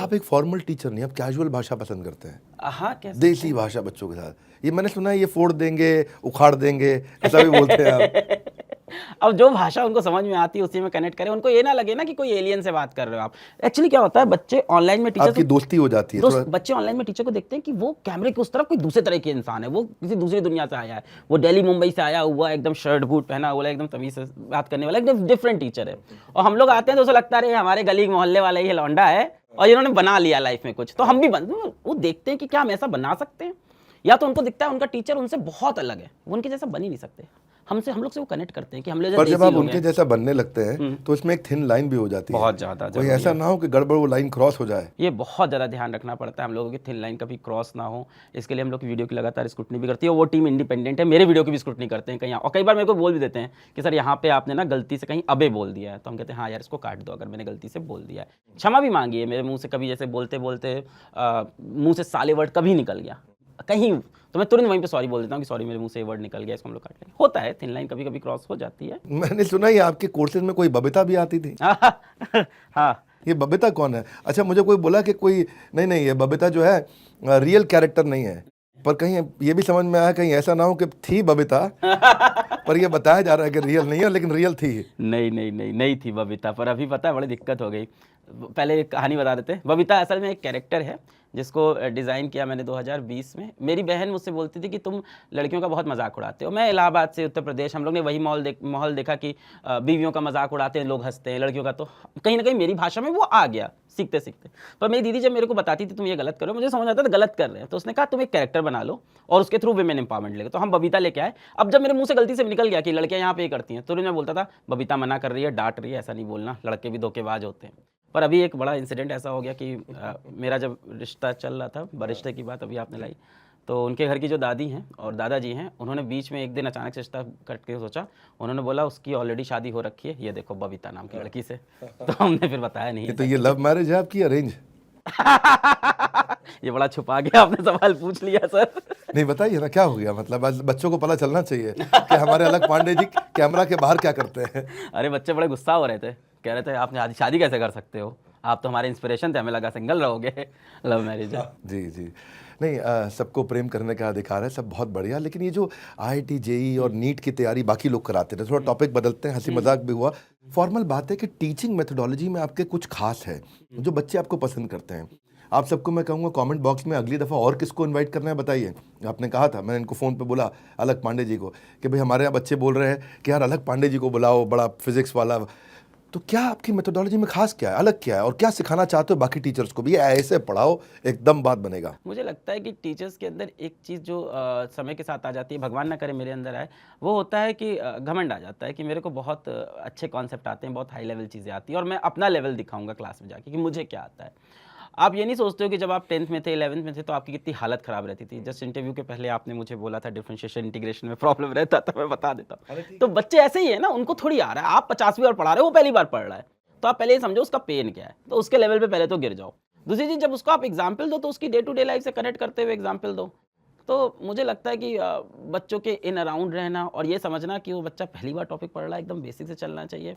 आप एक formal teacher नहीं, आप कैजुअल भाषा पसंद करते हैं, हाँ कैसे देसी भाषा बच्चों के साथ। ये मैंने सुना है ये फोड़ देंगे, उखाड़ देंगे, ऐसा भी बोलते हैं आप। अब जो भाषा उनको समझ में आती है उसी में कनेक्ट करें, उनको ये ना लगे ना कि कोई एलियन से बात कर रहे हो आप। एक्चुअली क्या होता है, बच्चे ऑनलाइन में टीचर आपकी दोस्ती हो जाती है थोड़ा। बच्चे ऑनलाइन में टीचर को देखते हैं कि वो कैमरे के उस तरफ कोई दूसरे तरह के इंसान है, वो किसी दूसरी दुनिया से आया है, वो दिल्ली मुंबई से आया हुआ एकदम शर्ट बूट पहना हुआ एकदम तमीज से बात करने वाला एकदम डिफरेंट टीचर है। और हम लोग आते हैं तो उसे लगता है हमारे गली मोहल्ले वाला ही लौंडा है और इन्होंने बना लिया लाइफ में कुछ, तो हम भी वो देखते हैं कि क्या हम ऐसा बना सकते हैं, या तो उनको दिखता है उनका टीचर उनसे बहुत अलग है, वो उनके जैसा बन ही नहीं सकते। हम लोग से वो कनेक्ट करते हैं कि हम लोग पर जब आप उनके जैसा बनने लगते हैं तो इसमें एक थिन लाइन भी हो जाती है, बहुत ज्यादा, कोई ऐसा ना हो कि गड़बड़ वो लाइन क्रॉस हो जाए। ये बहुत ज़्यादा ध्यान रखना पड़ता है हम लोगों की थिन लाइन कभी क्रॉस ना हो। इसके लिए हम लोग की वीडियो की लगातार स्क्रूटनी भी करती है, वो टीम इंडिपेंडेंट है, मेरे वीडियो की भी स्क्रूटनी करते हैं कहीं, और कई बार मेरे को बोल भी देते हैं कि सर यहाँ पे आपने ना गलती से कहीं अबे बोल दिया है, तो हम कहते हैं हाँ यार इसको काट दो अगर मैंने गलती से बोल दिया है। क्षमा भी मांगी है, मेरे मुंह से कभी जैसे बोलते बोलते मुंह से साले वर्ड कभी निकल गया कहीं, तो मैं तुरंत वहीं पे सॉरी बोल देता हूँ कि सॉरी मेरे मुंह से ये वर्ड निकल गया, इसको हम लोग काट लेंगे। होता है, थिन लाइन कभी कभी क्रॉस हो जाती है। मैंने सुना ये आपके कोर्सेज में कोई बबीता भी आती थी। हाँ, ये बबीता कौन है? अच्छा, मुझे कोई बोला कि कोई नहीं ये बबीता जो है रियल कैरेक्टर नहीं है, पर कहीं ये भी समझ में आया कहीं ऐसा ना हो कि थी बबीता पर ये बताया जा रहा है कि रियल नहीं है, लेकिन रियल थी। नहीं थी बबीता, पर अभी पता है बड़ी दिक्कत हो गई। पहले एक कहानी बता देते हैं। बबीता असल में एक कैरेक्टर है जिसको डिज़ाइन किया मैंने 2020 में। मेरी बहन मुझसे बोलती थी कि तुम लड़कियों का बहुत मजाक उड़ाते हो। मैं इलाहाबाद से उत्तर प्रदेश, हम लोग ने वही माहौल देखा कि बीवियों का मजाक उड़ाते हैं लोग, हंसते हैं, लड़कियों का तो कहीं ना कहीं मेरी भाषा में वो आ गया सीखते सीखते। पर मेरी दीदी जब मेरे को बताती थी तुम ये गलत करो, मुझे समझ आता था गलत कर रहे हैं, तो उसने कहा तुम एक कैरेक्टर बना लो और उसके थ्रू विमेन एम्पावरमेंट लेगा। तो हम बबीता लेके आए। अब जब मेरे मुंह से गलती से निकल गया कि लड़कियां यहाँ पे करती हैं, तो मैं बोलता था बबीता मना कर रही है, डांट रही है, ऐसा नहीं बोलना, लड़के भी धोखेबाज होते हैं। पर अभी एक बड़ा इंसिडेंट ऐसा हो गया कि मेरा जब रिश्ता चल रहा था, बरिश्ते की बात अभी आपने लाई, तो उनके घर की जो दादी हैं और दादाजी हैं, उन्होंने बीच में एक दिन अचानक से रिश्ता कट के सोचा, उन्होंने बोला उसकी ऑलरेडी शादी हो रखी है, ये देखो बबीता नाम की लड़की से। तो हमने फिर बताया नहीं। तो ये लव मैरिज है आपकी अरेंज? ये बड़ा छुपा गया आपने सवाल पूछ लिया सर। नहीं बताइए ना क्या हो गया, मतलब आज बच्चों को पता चलना चाहिए कि हमारे अलग पांडे जी कैमरा के बाहर क्या करते हैं। अरे बच्चे बड़े गुस्सा हो रहे थे, कह रहे थे आपने शादी कैसे कर सकते हो, आप तो हमारे इंस्पिरेशन थे, हमें लगा सिंगल रहोगे। लव मैरिज है। जी नहीं, सबको प्रेम करने का अधिकार है, सब बहुत बढ़िया। लेकिन ये जो IIT JEE और नीट की तैयारी बाकी लोग कराते थे, थोड़ा टॉपिक बदलते हैं, हंसी मजाक भी हुआ। फॉर्मल बात है कि टीचिंग मेथोडोलॉजी में आपके कुछ खास है जो बच्चे आपको पसंद करते हैं। आप सबको मैं कहूँगा कमेंट बॉक्स में अगली दफ़ा और किसको इनवाइट करना है बताइए। आपने कहा था, मैंने इनको फ़ोन पे बोला अलग पांडे जी को कि भाई हमारे यहाँ बच्चे बोल रहे हैं कि यार अलग पांडे जी को बुलाओ, बड़ा फिजिक्स वाला। तो क्या आपकी मेथोडोलॉजी में खास क्या है, अलग क्या है, और क्या सिखाना चाहते हो बाकी टीचर्स को भी? ऐसे पढ़ाओ एकदम बात बनेगा। मुझे लगता है कि टीचर्स के अंदर एक चीज़ जो समय के साथ आ जाती है, भगवान ना करे मेरे अंदर आए, वो होता है कि घमंड आ जाता है कि मेरे को बहुत अच्छे कॉन्सेप्ट आते हैं, बहुत हाई लेवल चीज़ें आती हैं और मैं अपना लेवल दिखाऊंगा क्लास में जाके कि मुझे क्या आता है। आप ये नहीं सोचते हो कि जब आप 10th में थे, 11th में थे, तो आपकी कितनी हालत ख़राब रहती थी। जस्ट इंटरव्यू के पहले आपने मुझे बोला था डिफरेंशिएशन इंटीग्रेशन में प्रॉब्लम रहता था, मैं बता देता हूँ। तो बच्चे ऐसे ही है ना, उनको थोड़ी आ रहा है, आप 50वीं बार पढ़ा रहे हो, वो पहली बार पढ़ रहा है, तो आप पहले ही समझो उसका पेन क्या है, तो उसके लेवल पे पहले तो गिर जाओ। दूसरी चीज़, जब उसको आप एग्जाम्पल दो तो उसकी डे टू डे लाइफ से कनेक्ट करते हुए एग्जाम्पल दो। तो मुझे लगता है कि बच्चों के इन अराउंड रहना और ये समझना कि वो बच्चा पहली बार टॉपिक पढ़ रहा है, एकदम बेसिक से चलना चाहिए।